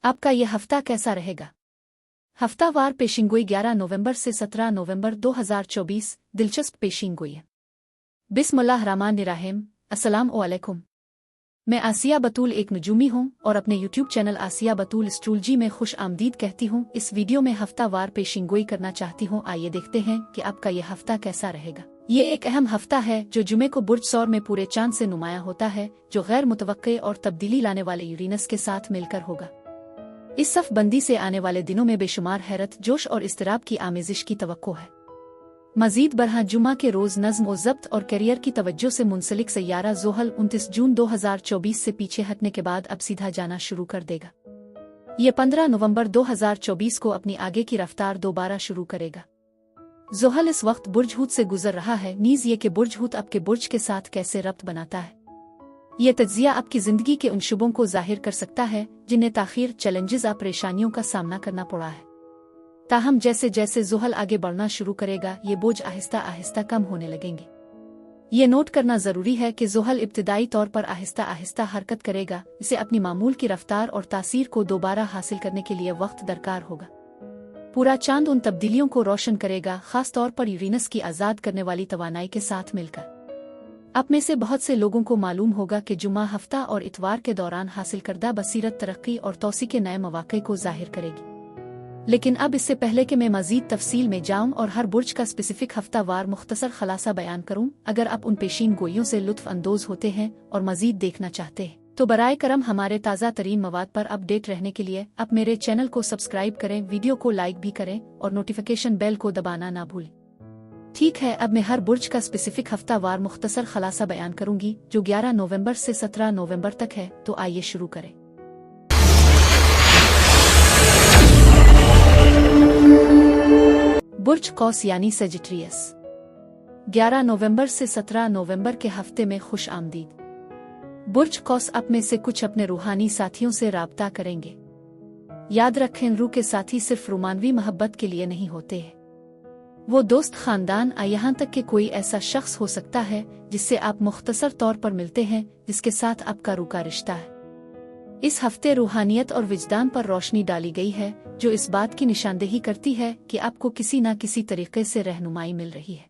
आपका ये हफ्ता कैसा रहेगा? हफ्तावार पेशिंगोई 11 नवंबर से 17 नवंबर 2024। दिलचस्प पेशिंगोई है। बिस्मिल्लाहिर्रहमानिर्रहीम। अस्सलाम वालेकुम। मैं आसिया बतूल एक नजूमी हूँ और अपने यूट्यूब चैनल आसिया बतूल एस्ट्रोलॉजी में खुश आमदीद कहती हूँ। इस वीडियो में हफ्तावार पेशिंगोई करना चाहती हूँ। आइए देखते हैं कि आपका ये हफ्ता कैसा रहेगा। ये एक अहम हफ्ता है जो जुमे को बुर्ज सौर में पूरे चांद से नुमाया होता है, जो गैर मुतवक्के और तब्दीली लाने वाले यूरेनस के साथ मिलकर होगा। इस सफ बंदी से आने वाले दिनों में बेशुमार हैरत, जोश और इस्तराब की आमेजिश की तवक्को है। मजीद बरहा जुमा के रोज नज्म व ज़ब्त और करियर की तवज्जो से मुंसलिक सैयारा ज़ोहल 29 जून 2024 से पीछे हटने के बाद अब सीधा जाना शुरू कर देगा। ये 15 नवंबर 2024 को अपनी आगे की रफ्तार दोबारा शुरू करेगा। ज़ोहल इस वक्त बुर्ज हूत से गुजर रहा है। नीज ये कि बुर्ज हूत आपके बुर्ज के साथ कैसे रब्त बनाता है। ये तज्जिया आपकी जिंदगी के उन शुबों को जाहिर कर सकता है जिन्हें ताखीर, चैलेंजेस और परेशानियों का सामना करना पड़ा है। ताहम जैसे जैसे ज़ोहल आगे बढ़ना शुरू करेगा, ये बोझ आहिस्ता आहिस्ता कम होने लगेंगे। ये नोट करना जरूरी है कि ज़ोहल इब्तिदाई तौर पर आहिस्ता आहिस्ता हरकत करेगा। इसे अपनी मामूल की रफ्तार और तासीर को दोबारा हासिल करने के लिए वक्त दरकार होगा। पूरा चांद उन तब्दीलियों को रोशन करेगा, खास तौर पर यूरेनस की आज़ाद करने वाली तवानाई के साथ मिलकर। आप में से बहुत से लोगों को मालूम होगा कि जुमा हफ्ता और इतवार के दौरान हासिल करदा बसीरत, तरक्की और तौसी के नए मौक़े को जाहिर करेगी। लेकिन अब इससे पहले कि मैं मज़ीद तफसील में जाऊं और हर बुर्ज का स्पेसिफिक हफ्तावार मुख्तसर खलासा बयान करूं, अगर आप उन पेशीन गोइयों से लुत्फ अंदोज होते हैं और मज़ीद देखना चाहते हैं तो बराए करम हमारे ताज़ा तरीन मवाद पर अपडेट रहने के लिए आप मेरे चैनल को सब्सक्राइब करें, वीडियो को लाइक भी करें और नोटिफिकेशन बेल को दबाना ना भूलें। ठीक है, अब मैं हर बुर्ज का स्पेसिफिक हफ्तावार मुख्तसर खलासा बयान करूंगी जो 11 नवंबर से 17 नवंबर तक है। तो आइए शुरू करें। बुर्ज कौस यानी सेजिटेरियस। 11 नवंबर से 17 नवंबर के हफ्ते में खुश आमदीद। बुर्ज कौस आप में से कुछ अपने रूहानी साथियों से राब्ता करेंगे। याद रखें, रूह के साथी सिर्फ रोमानवी मोहब्बत के लिए नहीं होते हैं। वो दोस्त, खानदान या यहाँ तक कि कोई ऐसा शख्स हो सकता है जिससे आप मुख्तसर तौर पर मिलते हैं, जिसके साथ आपका रूह का रिश्ता है। इस हफ्ते रूहानियत और विजदान पर रोशनी डाली गई है, जो इस बात की निशानदेही करती है कि आपको किसी न किसी तरीके से रहनुमाई मिल रही है।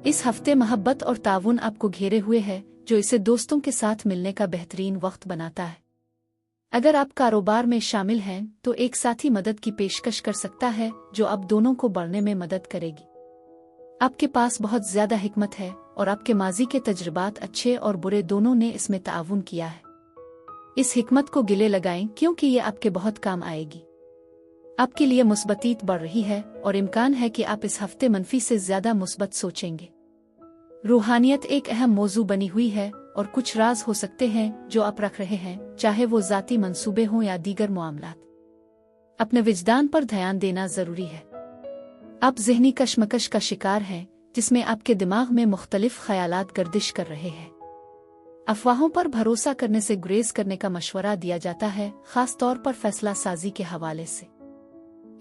इस हफ्ते मोहब्बत और ताउन आपको घेरे हुए है, जो इसे दोस्तों के साथ मिलने का बेहतरीन वक्त बनाता है। अगर आप कारोबार में शामिल हैं तो एक साथी मदद की पेशकश कर सकता है, जो आप दोनों को बढ़ने में मदद करेगी। आपके पास बहुत ज्यादा हिकमत है और आपके माजी के तजुर्बात अच्छे और बुरे दोनों ने इसमें ताउन किया है। इस हिकमत को गिले लगाएं, क्योंकि ये आपके बहुत काम आएगी। आपके लिए मुस्बतीत बढ़ रही है और इम्कान है कि आप इस हफ्ते मनफी से ज्यादा मुस्बत सोचेंगे। रूहानियत एक अहम मौजू बनी हुई है और कुछ राज हो सकते हैं जो आप रख रहे हैं, चाहे वो जाती मंसूबे हों या दीगर मामलात। अपने विजदान पर ध्यान देना जरूरी है। आप ज़हनी कशमकश का शिकार हैं, जिसमें आपके दिमाग में मुख्तलिफ ख्यालात गर्दिश कर रहे हैं। अफवाहों पर भरोसा करने से गुरेज करने का मशवरा दिया जाता है, खास तौर पर फैसला साजी के हवाले से।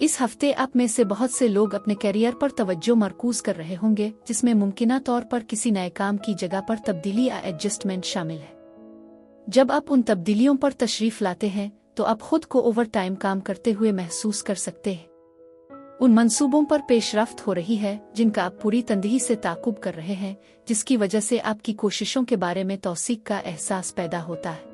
इस हफ्ते आप में से बहुत से लोग अपने कैरियर पर तवज्जो मरकूज कर रहे होंगे, जिसमें मुमकिना तौर पर किसी नए काम की जगह पर तब्दीली या एडजस्टमेंट शामिल है। जब आप उन तब्दीलियों पर तशरीफ लाते हैं तो आप खुद को ओवर टाइम काम करते हुए महसूस कर सकते हैं। उन मंसूबों पर पेशरफ्त हो रही है जिनका आप पूरी तंदही से ताकुब कर रहे हैं, जिसकी वजह से आपकी कोशिशों के बारे में तौसीक का एहसास पैदा होता है।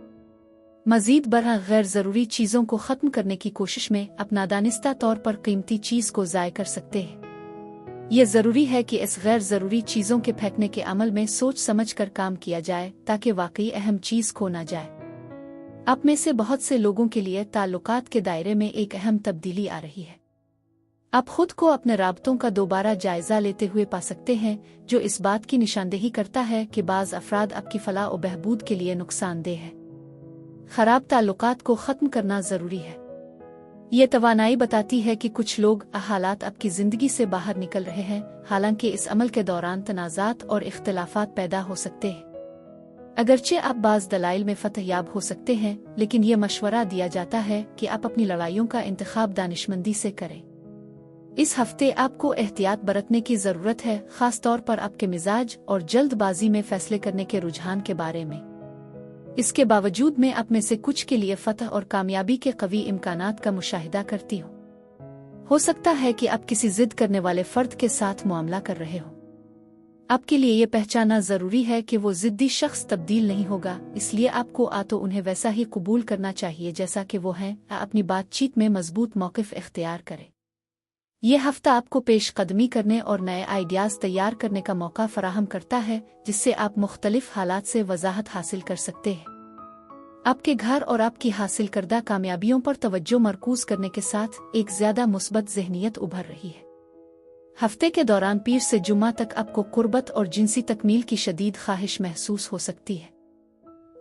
मजीद बरहा गैर ज़रूरी चीज़ों को ख़त्म करने की कोशिश में आप नादानिस्ता तौर पर कीमती चीज़ को ज़ाय कर सकते हैं। यह ज़रूरी है कि इस गैर ज़रूरी चीज़ों के फेंकने के अमल में सोच समझ कर काम किया जाए, ताकि वाकई अहम चीज़ खो ना जाए। आप में से बहुत से लोगों के लिए ताल्लुकात के दायरे में एक अहम तब्दीली आ रही है। आप खुद को अपने राबतों का दोबारा जायजा लेते हुए पा सकते हैं, जो इस बात की निशानदेही करता है कि बाज़ अफराद आपकी फलाह और बहबूद के लिए नुकसानदेह है। खराब ताल्लुकात को ख़त्म करना ज़रूरी है। ये तवानाई बताती है कि कुछ लोग हालात आपकी ज़िंदगी से बाहर निकल रहे हैं, हालांकि इस अमल के दौरान तनाज़ात और इख्तिलाफात पैदा हो सकते हैं। अगरचे आप बाज़ दलाइल में फतहयाब हो सकते हैं, लेकिन ये मशवरा दिया जाता है कि आप अपनी लड़ाइयों का इंतखाब दानिशमंदी से करें। इस हफ्ते आपको एहतियात बरतने की ज़रूरत है, खास तौर पर आपके मिजाज और जल्दबाजी में फैसले करने के रुझान के बारे में। इसके बावजूद मैं आप में से कुछ के लिए फतह और कामयाबी के कवी इम्कानात का मुशाहिदा करती हूँ। हो सकता है कि आप किसी जिद करने वाले फर्द के साथ मुआमला कर रहे हो। आपके लिए ये पहचानना जरूरी है कि वो जिद्दी शख्स तब्दील नहीं होगा, इसलिए आपको तो उन्हें वैसा ही कबूल करना चाहिए जैसा कि वो हैं। अपनी बातचीत में मजबूत मौक़िफ़ इख्तियार करें। ये हफ्ता आपको पेशकदमी करने और नए आइडियाज़ तैयार करने का मौका फराहम करता है, जिससे आप मुख्तलिफ हालात से वजाहत हासिल कर सकते हैं। आपके घर और आपकी हासिल करदा कामयाबियों पर तवज्जो मरकूज करने के साथ एक ज्यादा मुस्बत ज़हनियत उभर रही है। हफ्ते के दौरान पीर से जुम्मा तक आपको कुर्बत और जिनसी तकमील की शदीद ख्वाहिश महसूस हो सकती है।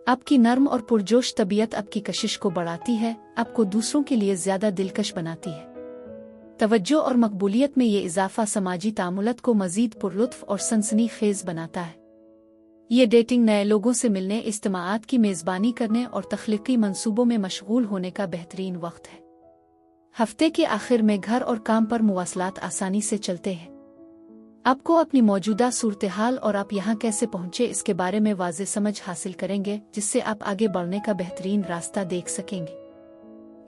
आपकी नर्म और पुरजोश तबीयत आपकी कशिश को बढ़ाती है, आपको दूसरों के लिए ज्यादा दिलकश बनाती है। तवज्जो और मकबूलियत में ये इजाफा समाजी तामुलत को मजीद पुरलुत्फ और सनसनी खेज बनाता है। ये डेटिंग, नए लोगों से मिलने, इज्तिमाआत की मेज़बानी करने और तख्लीकी मंसूबों में मशगूल होने का बेहतरीन वक्त है। हफ्ते के आखिर में घर और काम पर मुवासलात आसानी से चलते हैं। आपको अपनी मौजूदा सूरत हाल और आप यहाँ कैसे पहुँचे इसके बारे में वाज़ेह समझ हासिल करेंगे, जिससे आप आगे बढ़ने का बेहतरीन रास्ता देख सकेंगे।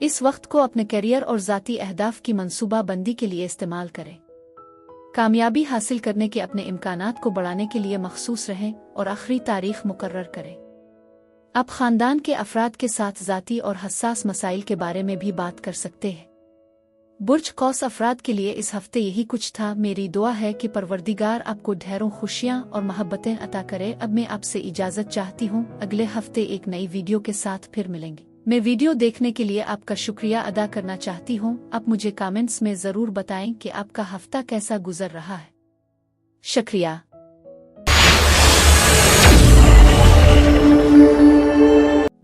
इस वक्त को अपने करियर और ज़ाती अहदाफ की मंसूबा बंदी के लिए इस्तेमाल करें। कामयाबी हासिल करने के अपने इम्कानात को बढ़ाने के लिए मखसूस रहें और आखिरी तारीख मुकर्रर करें। आप ख़ानदान के अफराद के साथ ज़ाती और हसास मसाइल के बारे में भी बात कर सकते हैं। बुर्ज कौस अफराद के लिए इस हफ्ते यही कुछ था। मेरी दुआ है कि परवरदिगार आपको ढेरों खुशियाँ और मोहब्बतें अता करे। अब मैं आपसे इजाज़त चाहती हूँ। अगले हफ्ते एक नई वीडियो के साथ फिर मिलेंगे। मैं वीडियो देखने के लिए आपका शुक्रिया अदा करना चाहती हूँ। आप मुझे कमेंट्स में ज़रूर बताएं कि आपका हफ्ता कैसा गुजर रहा है। शुक्रिया।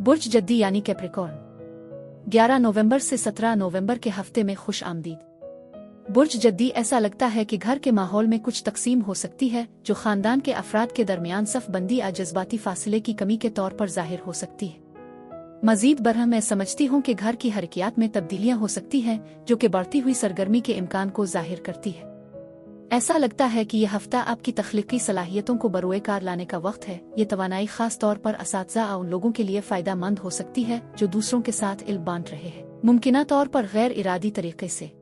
बुर्ज जद्दी यानी कैप्रिकॉर्न, 11 नवंबर से 17 नवंबर के हफ्ते में खुश आमदीद। बुर्ज जद्दी, ऐसा लगता है कि घर के माहौल में कुछ तकसीम हो सकती है, जो खानदान के अफराद के दरमियान सफ बंदी या जज्बाती फासले की कमी के तौर पर जाहिर हो सकती है। मजीद बरह मैं समझती हूँ कि घर की हरकियात में तब्दीलियाँ हो सकती हैं, जो कि बढ़ती हुई सरगर्मी के इम्कान को जाहिर करती है। ऐसा लगता है कि यह हफ्ता आपकी तख्लीकी सलाहियतों को बरोए कार लाने का वक्त है। ये तवानाई खास तौर पर असातिज़ा और उन लोगों के लिए फ़ायदा मंद हो सकती है जो दूसरों के साथ इल्म बांट रहे हैं, मुमकिना तौर पर गैर इरादी तरीके से।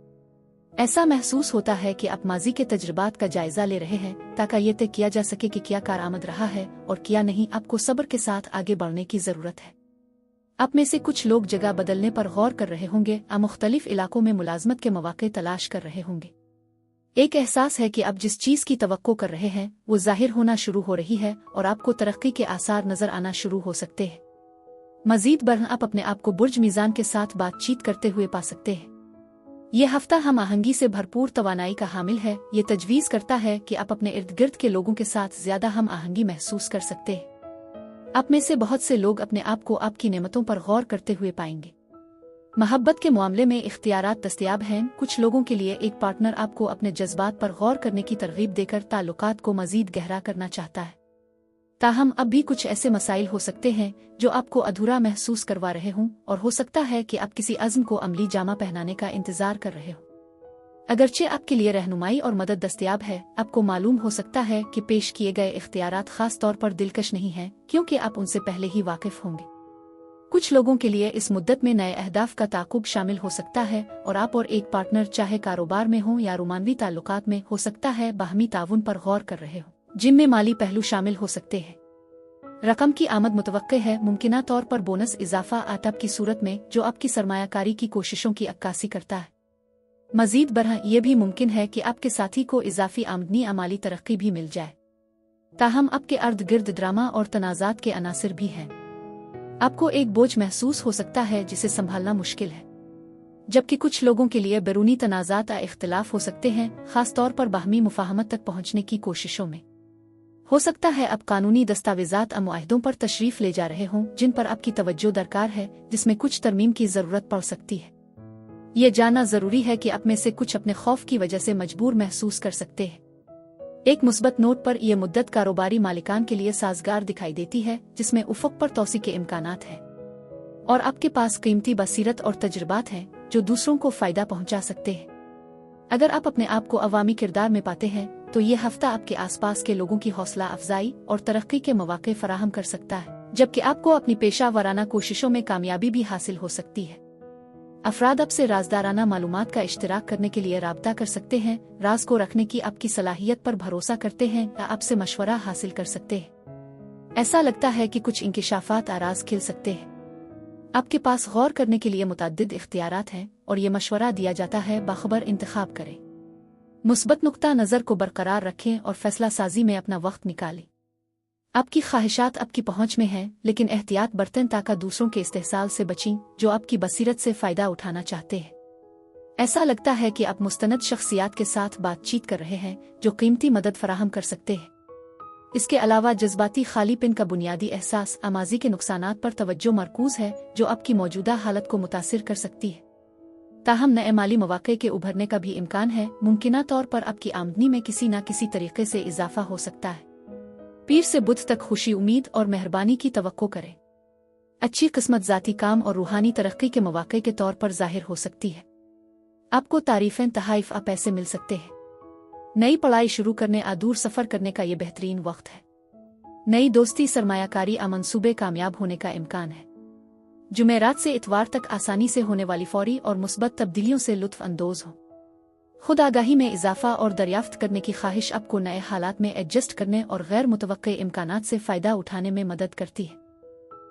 ऐसा महसूस होता है कि आप माजी के तजुर्बात का जायजा ले रहे हैं, ताकि ये तय किया जा सके कि क्या कारआमद रहा है और क्या नहीं। आपको सब्र के साथ आगे बढ़ने की ज़रूरत है। आप में से कुछ लोग जगह बदलने पर गौर कर रहे होंगे, मुख्तलिफ इलाकों में मुलाजमत के मौके तलाश कर रहे होंगे। एक एहसास है कि आप जिस चीज़ की तवक्को कर रहे हैं वो जाहिर होना शुरू हो रही है और आपको तरक्की के आसार नजर आना शुरू हो सकते हैं। मजीद बरह आप अपने आप को बुर्ज मीज़ान के साथ बातचीत करते हुए पा सकते हैं। यह हफ्ता हम आहंगी से भरपूर तवानाई का हामिल है। ये तजवीज़ करता है कि आप अपने इर्द गिर्द के लोगों के साथ ज्यादा हम आहंगी महसूस कर सकते हैं। आप में से बहुत से लोग अपने आप को आपकी नेमतों पर गौर करते हुए पाएंगे। मोहब्बत के मामले में इख्तियारात दस्तयाब हैं। कुछ लोगों के लिए एक पार्टनर आपको अपने जज्बात पर गौर करने की तरगीब देकर ताल्लुकात को मजीद गहरा करना चाहता है। ताहम अब भी कुछ ऐसे मसाइल हो सकते हैं जो आपको अधूरा महसूस करवा रहे हों, और हो सकता है कि आप किसी अज़्म को अमली जामा पहनाने का इंतजार कर रहे हो। अगरचे आपके लिए रहनुमाई और मदद दस्तयाब है, आपको मालूम हो सकता है कि पेश किए गए इख्तियारात खास तौर पर दिलकश नहीं हैं, क्योंकि आप उनसे पहले ही वाकिफ होंगे। कुछ लोगों के लिए इस मुद्दत में नए अहदाफ का ताक़ुब शामिल हो सकता है, और आप और एक पार्टनर चाहे कारोबार में हो या रोमानवी ताल्लुकात में हो सकता है बाहमी ताउन पर गौर कर रहे हो, जिनमें माली पहलू शामिल हो सकते हैं। रकम की आमद मुतवक्के है, मुमकिना तौर पर बोनस इजाफा आताब की सूरत में, जो आपकी सरमायाकारी की कोशिशों की अक्कासी करता है। मजीद बरह यह भी मुमकिन है कि आपके साथी को इजाफी आमदनी या माली तरक्की भी मिल जाए। ताहम आपके अर्द गिर्द ड्रामा और तनाज़ात के अनासिर भी हैं। आपको एक बोझ महसूस हो सकता है जिसे संभालना मुश्किल है, जबकि कुछ लोगों के लिए बैरूनी तनाज़ात या इख्तिलाफ हो सकते हैं, खास तौर पर बाहमी मुफाहमत तक पहुंचने की कोशिशों में। हो सकता है आप कानूनी दस्तावेजात या मुआहदों पर तशरीफ ले जा रहे हों जिन पर आपकी तवज्जो दरकार है, जिसमें कुछ तरमीम की ज़रूरत पड़ सकती है। ये जानना ज़रूरी है कि आप में से कुछ अपने खौफ की वजह से मजबूर महसूस कर सकते हैं। एक मुस्बत नोट पर यह मुद्दत कारोबारी मालिकान के लिए साजगार दिखाई देती है, जिसमें उफ़क़ पर तौसी के इम्कानात हैं, और आपके पास कीमती बसीरत और तजुर्बात हैं जो दूसरों को फ़ायदा पहुंचा सकते हैं। अगर आप अपने आप को अवामी किरदार में पाते हैं तो ये हफ्ता आपके आसपास के लोगों की हौसला अफजाई और तरक्की के मौके फराहम कर सकता है, जबकि आपको अपनी पेशा कोशिशों में कामयाबी भी हासिल हो सकती है। अफराद आपसे राजदाराना मालूमात का इश्तिराक करने के लिए राब्ता कर सकते हैं, राज को रखने की आपकी सलाहियत पर भरोसा करते हैं या आपसे मशवरा हासिल कर सकते हैं। ऐसा लगता है कि कुछ इंकिशाफात आराज खिल सकते हैं। आपके पास गौर करने के लिए मुतअद्दिद इख्तियारात हैं और ये मशवरा दिया जाता है बाखबर इंतखाब करें। मुस्बत नुक्ता नज़र को बरकरार रखें और फैसला साजी में अपना वक्त निकालें। आपकी ख्वाहिशात आपकी पहुंच में हैं, लेकिन एहतियात बरतें ताकि दूसरों के इस्तेहसाल से बचें जो आपकी बसीरत से फ़ायदा उठाना चाहते हैं। ऐसा लगता है कि आप मुस्तनद शख्सियात के साथ बातचीत कर रहे हैं जो कीमती मदद फराहम कर सकते हैं। इसके अलावा जज्बाती खालीपन का बुनियादी एहसास अमाजी के नुकसानात पर तवज्जो मरकूज है जो आपकी मौजूदा हालत को मुतासिर कर सकती है। ताहम नए माली मौक़े के उभरने का भी इम्कान है। मुमकिना तौर पर आपकी आमदनी में किसी न किसी तरीके से इजाफा हो सकता है। पीर से बुध तक खुशी, उम्मीद और मेहरबानी की तवक्को करें। अच्छी किस्मत ज़ाती काम और रूहानी तरक्की के मौक़े के तौर पर ज़ाहिर हो सकती है। आपको तारीफ़ें, तहाइफ आ पैसे मिल सकते हैं। नई पढ़ाई शुरू करने आ दूर सफ़र करने का ये बेहतरीन वक्त है। नई दोस्ती, सरमायाकारी आ मंसूबे कामयाब होने का इम्कान है। जुमेरात से इतवार तक आसानी से होने वाली फौरी और मुस्बत तब्दीलियों से लुत्फ़ अंदोज़ हो। खुद आगाही में इजाफा और दरियाफ्त करने की ख्वाहिश आपको नए हालात में एडजस्ट करने और गैर मुतवक्के इम्कानात से फ़ायदा उठाने में मदद करती है।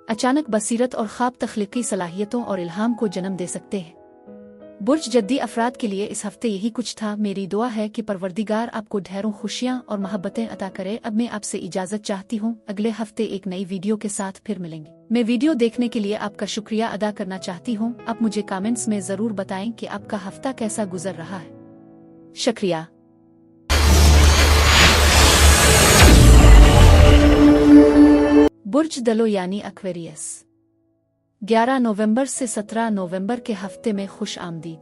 अचानक बसीरत और ख्वाब तख्लीकी सलाहियतों और इल्हाम को जन्म दे सकते हैं। बुर्ज जद्दी अफराद के लिए इस हफ्ते यही कुछ था। मेरी दुआ है कि परवरदिगार आपको ढेरों खुशियाँ और मोहब्बतें अता करे। अब मैं आपसे इजाज़त चाहती हूँ। अगले हफ्ते एक नई वीडियो के साथ फिर मिलेंगे। मैं वीडियो देखने के लिए आपका शुक्रिया अदा करना चाहती हूँ। आप मुझे कमेंट्स में ज़रूर बताएं कि आपका हफ्ता कैसा गुजर रहा है। शुक्रिया। बुर्ज दलो यानी एक्वेरियस 11 नवंबर से 17 नवंबर के हफ्ते में खुश आमदीद।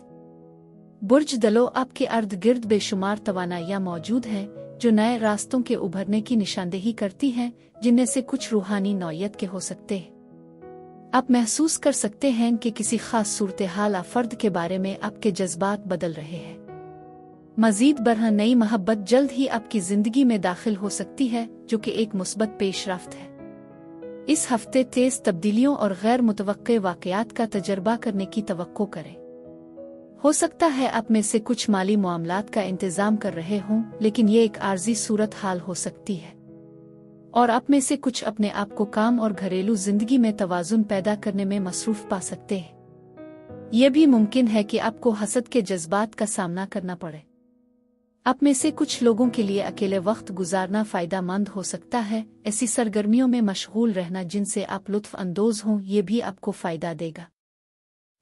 बुर्ज दलो आपके अर्द गिर्द बेशुमार तवानाइयाँ मौजूद हैं जो नए रास्तों के उभरने की निशानदेही करती हैं, जिनमें से कुछ रूहानी नौयत के हो सकते हैं। आप महसूस कर सकते हैं कि किसी खास सूरत हाल या फर्द के बारे में आपके जज्बात बदल रहे हैं। मजीद बरह नई मोहब्बत जल्द ही आपकी जिंदगी में दाखिल हो सकती है, जो कि एक मुस्बत पेशरफ्त है। इस हफ्ते तेज तब्दीलियों और गैर मुतवक्के वाक़यात का तजर्बा करने की तवक्को करें। हो सकता है आप में से कुछ माली मामलात का इंतज़ाम कर रहे हों, लेकिन ये एक आर्जी सूरत हाल हो सकती है। और आप में से कुछ अपने आप को काम और घरेलू जिंदगी में तवाज़ुन पैदा करने में मसरूफ़ पा सकते हैं। यह भी मुमकिन है कि आपको हसद के जज्बात का सामना करना पड़े। आप में से कुछ लोगों के लिए अकेले वक्त गुजारना फ़ायदेमंद हो सकता है। ऐसी सरगर्मियों में मशगूल रहना जिनसे आप लुत्फ़ अंदोज़ हों, ये भी आपको फ़ायदा देगा।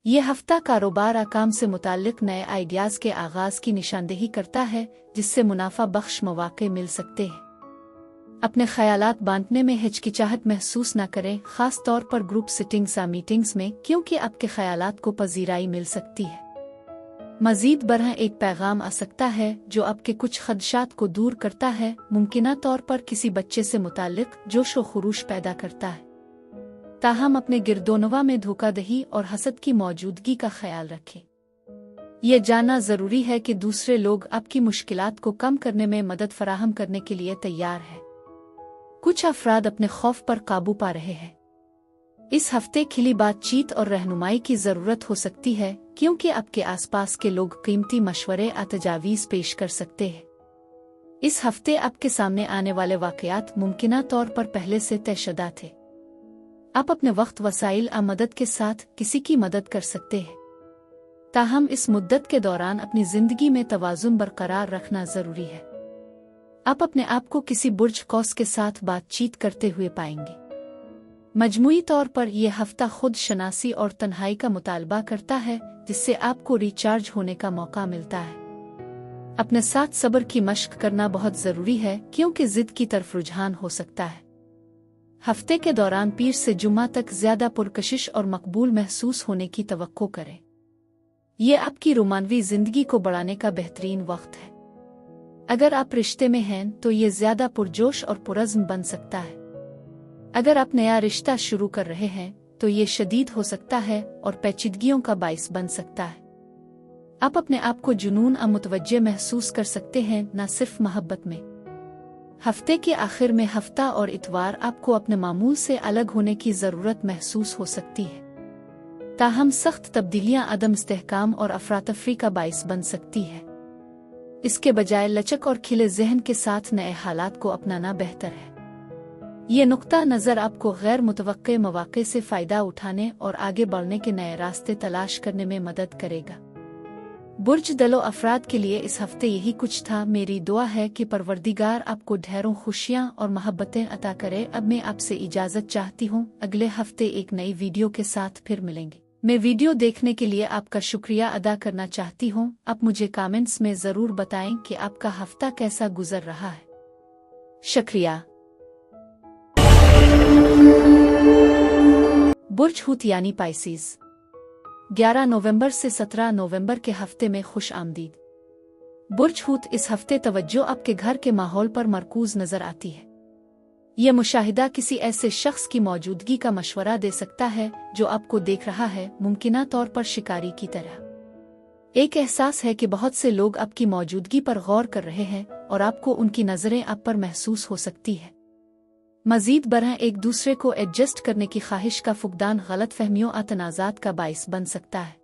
ये हफ्ता कारोबार आ काम से मुताल्लिक़ नए आइडियाज़ के आगाज़ की निशानदेही करता है, जिससे मुनाफा बख्श मौक़े मिल सकते हैं। अपने ख़यालात बांटने में हिचकिचाहट महसूस न करें, ख़ास तौर पर ग्रुप सिटिंग्स या मीटिंग्स में, क्योंकि आपके ख़यालात को पजीराई मिल सकती है। मजीद बरह एक पैगाम आ सकता है जो आपके कुछ खदशात को दूर करता है, मुमकिना तौर पर किसी बच्चे से मुताल्लिक़ जोश व खुरूश पैदा करता है। ताहम अपने गिरदोनवा में धोखाधड़ी और हसद की मौजूदगी का ख्याल रखें। यह जानना ज़रूरी है कि दूसरे लोग आपकी मुश्किलात को कम करने में मदद फराहम करने के लिए तैयार है। कुछ अफराद अपने खौफ पर काबू पा रहे हैं। इस हफ्ते खिली बातचीत और रहनुमाई की ज़रूरत हो सकती है, क्योंकि आपके आसपास के लोग कीमती मशवरे या तजावीज़ पेश कर सकते हैं। इस हफ्ते आपके सामने आने वाले वाक़यात मुमकिना तौर पर पहले से तयशुदा थे। आप अपने वक्त, वसाइल आ मदद के साथ किसी की मदद कर सकते हैं। ताहम इस मुद्दत के दौरान अपनी ज़िंदगी में तवाज़ुन बरकरार रखना ज़रूरी है। आप अपने आप को किसी बुर्ज कौस के साथ बातचीत करते हुए पाएंगे। मजमूई तौर पर यह हफ्ता खुद शनासी और तन्हाई का मुतालबा करता है, जिससे आपको रिचार्ज होने का मौका मिलता है। अपने साथ सब्र की मश्क करना बहुत ज़रूरी है, क्योंकि ज़िद की तरफ रुझान हो सकता है। हफ्ते के दौरान पीर से जुम्मा तक ज़्यादा पुरकशिश और मकबूल महसूस होने की तवक्को करें। यह आपकी रोमानवी ज़िंदगी को बढ़ाने का बेहतरीन वक्त है। अगर आप रिश्ते में हैं तो ये ज़्यादा पुरजोश और पुरज़्म बन सकता है। अगर आप नया रिश्ता शुरू कर रहे हैं तो ये शदीद हो सकता है और पेचीदगियों का बाइस बन सकता है। आप अपने आप को जुनून और मुतवज्जे महसूस कर सकते हैं, न सिर्फ मोहब्बत में। हफ्ते के आखिर में हफ्ता और इतवार आपको अपने मामूल से अलग होने की ज़रूरत महसूस हो सकती है। ताहम सख्त तब्दीलियां अदम इस्तेहकाम और अफरातफरी का बाइस बन सकती है। इसके बजाय लचक और खिले जहन के साथ नए हालात को अपनाना बेहतर है। ये नुक्ता नज़र आपको गैर मुतवक्के मौक़े से फ़ायदा उठाने और आगे बढ़ने के नए रास्ते तलाश करने में मदद करेगा। बुर्ज दलो अफराद के लिए इस हफ्ते यही कुछ था। मेरी दुआ है कि परवरदिगार आपको ढेरों खुशियाँ और मोहब्बतें अता करे। अब मैं आपसे इजाज़त चाहती हूँ। अगले हफ्ते एक नई वीडियो के साथ फिर मिलेंगे। मैं वीडियो देखने के लिए आपका शुक्रिया अदा करना चाहती हूँ। आप मुझे कमेंट्स में ज़रूर बताएं कि आपका हफ्ता कैसा गुजर रहा है। शुक्रिया। बुर्ज हूत यानी पाइसिस, 11 नवंबर से 17 नवंबर के हफ्ते में खुश आमदीद। बुर्ज हूत इस हफ्ते तवज्जो आपके घर के माहौल पर मरकूज नजर आती है। यह मुशाहिदा किसी ऐसे शख्स की मौजूदगी का मशवरा दे सकता है जो आपको देख रहा है, मुमकिना तौर पर शिकारी की तरह। एक एहसास है कि बहुत से लोग आपकी मौजूदगी पर गौर कर रहे हैं और आपको उनकी नज़रें आप पर महसूस हो सकती है। मजीद बरह एक दूसरे को एडजस्ट करने की ख्वाहिश का फुकदान गलत फहमियों और तनाज़ात का बाइस बन सकता है।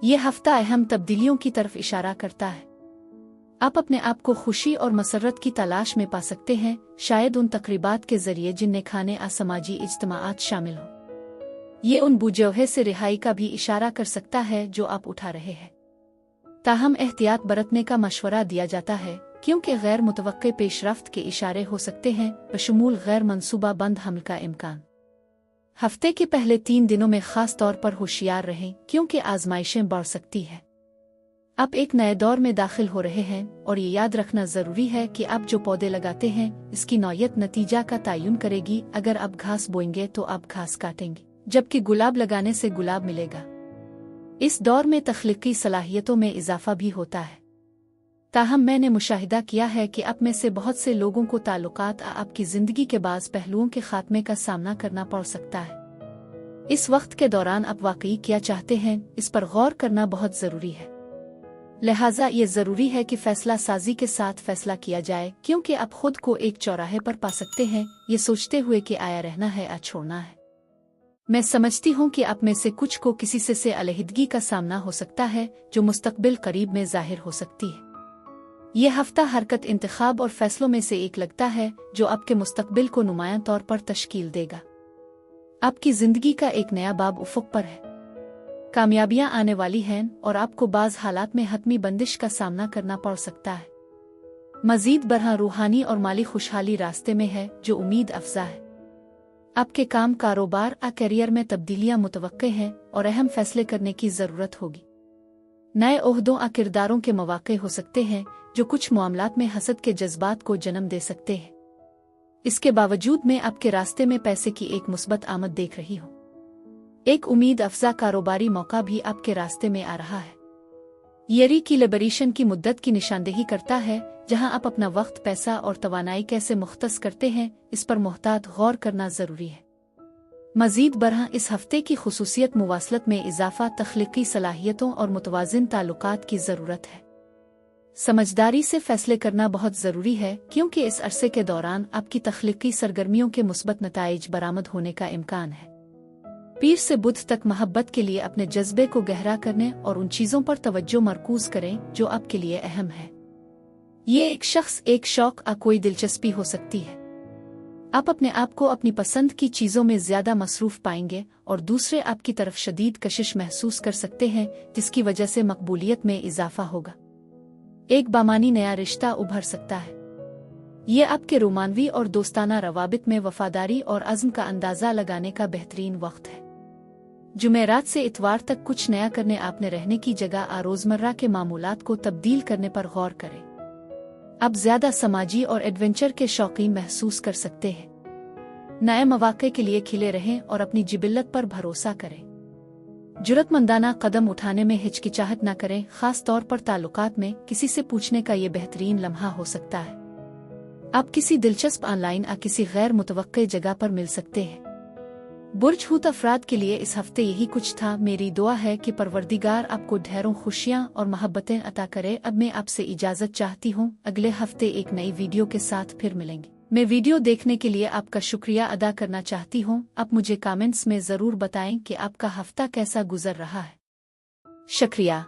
यह हफ्ता अहम तब्दीलियों की तरफ इशारा करता है। आप अपने आप को खुशी और मसरत की तलाश में पा सकते हैं, शायद उन तकरीबात के जरिए जिनमें खाने असमाजी इज्तिमाआत शामिल हो। ये उन बुझौहे से रिहाई का भी इशारा कर सकता है जो आप उठा रहे हैं। ताहम एहतियात बरतने का मशवरा दिया जाता है क्योंकि गैर मुतवक्के पेशरफ्त के इशारे हो सकते हैं, बशमूल गैर मंसूबा बंद हमल का इम्कान। हफ्ते के पहले 3 दिनों में खास तौर पर होशियार रहें क्योंकि आजमाइशें बढ़ सकती हैं। आप एक नए दौर में दाखिल हो रहे हैं और ये याद रखना जरूरी है कि आप जो पौधे लगाते हैं इसकी नौयत नतीजा का तयन करेगी। अगर आप घास बोएंगे तो आप घास काटेंगे, जबकि गुलाब लगाने से गुलाब मिलेगा। इस दौर में तख्लीकी सलाहियतों में इजाफा भी होता है। ताहम मैंने मुशाहिदा किया है कि आप में से बहुत से लोगों को ताल्लुकात आपकी ज़िंदगी के बाज़ पहलुओं के खात्मे का सामना करना पड़ सकता है। इस वक्त के दौरान आप वाकई क्या चाहते हैं, इस पर गौर करना बहुत ज़रूरी है। लिहाजा ये ज़रूरी है कि फ़ैसला साजी के साथ फ़ैसला किया जाए, क्योंकि आप खुद को एक चौराहे पर पा सकते हैं ये सोचते हुए कि आया रहना है या छोड़ना है। मैं समझती हूँ कि आप में से कुछ को किसी से अलहदगी का सामना हो सकता है जो मुस्तकबिल करीब में ज़ाहिर हो सकती है। यह हफ्ता हरकत, इंतखाब और फैसलों में से एक लगता है जो आपके मुस्तकबिल को नुमायां तौर पर तश्कील देगा। आपकी ज़िंदगी का एक नया बाब उफ़ुक़ पर है। कामयाबियां आने वाली हैं और आपको बाज़ हालात में हतमी बंदिश का सामना करना पड़ सकता है। मज़ीद बरहा रूहानी और माली खुशहाली रास्ते में है जो उम्मीद अफ़ज़ा है। आपके काम, कारोबार और करियर में तब्दीलियां मुतवक्के हैं और अहम फैसले करने की ज़रूरत होगी। नए ओहदों और किरदारों के मौक़े हो सकते हैं जो कुछ मामलात में हसद के जज्बात को जन्म दे सकते हैं। इसके बावजूद मैं आपके रास्ते में पैसे की एक मुस्बत आमद देख रही हूँ। एक उम्मीद अफ़ज़ा कारोबारी मौका भी आपके रास्ते में आ रहा है। ये की लिबरेशन की मुद्दत की निशानदेही करता है, जहां आप अपना वक्त, पैसा और तवानाई कैसे मुख्तस करते हैं इस पर मुहतात गौर करना ज़रूरी है। मज़ीद बरहा इस हफ्ते की खुसूसियत मुवासलत में इजाफा, तख्लीकी सलाहियतों और मुतवाज़िन ताल्लुकात की ज़रूरत है। समझदारी से फैसले करना बहुत ज़रूरी है क्योंकि इस अरसे के दौरान आपकी तख्लीकी सरगर्मियों के मुस्बत नताइज बरामद होने का इम्कान है। पीर से बुध तक मोहब्बत के लिए अपने जज्बे को गहरा करने और उन चीज़ों पर तवज्जो मरकूज करें जो आपके लिए अहम है। ये एक शख्स, एक शौक या कोई दिलचस्पी हो सकती है। आप अपने आप को अपनी पसंद की चीज़ों में ज़्यादा मसरूफ़ पाएंगे और दूसरे आपकी तरफ शदीद कशिश महसूस कर सकते हैं, जिसकी वजह से मकबूलियत में इजाफा होगा। एक बामानी नया रिश्ता उभर सकता है। ये आपके रोमानवी और दोस्ताना रवाबित में वफादारी और अज़्म का अंदाज़ा लगाने का बेहतरीन वक्त है। जुमेरात से इतवार तक कुछ नया करने, आपने रहने की जगह रोज़मर्रा के मामूलात को तब्दील करने पर गौर करें। आप ज़्यादा समाजी और एडवेंचर के शौकीन महसूस कर सकते हैं। नए मौक़े के लिए खिले रहें और अपनी जिबिल्लत पर भरोसा करें। जुर्रतमंदाना कदम उठाने में हिचकिचाहट न करें, खास तौर पर ताल्लुकात में किसी से पूछने का ये बेहतरीन लम्हा हो सकता है। आप किसी दिलचस्प ऑनलाइन या किसी गैर मुतवक्के जगह पर मिल सकते हैं। बुर्ज हूत अफराद के लिए इस हफ्ते यही कुछ था। मेरी दुआ है कि परवरदिगार आपको ढेरों खुशियां और मोहब्बतें अता करे। अब मैं आपसे इजाजत चाहती हूँ। अगले हफ्ते एक नई वीडियो के साथ फिर मिलेंगे। मैं वीडियो देखने के लिए आपका शुक्रिया अदा करना चाहती हूँ। आप मुझे कमेंट्स में ज़रूर बताएं कि आपका हफ्ता कैसा गुजर रहा है। शुक्रिया।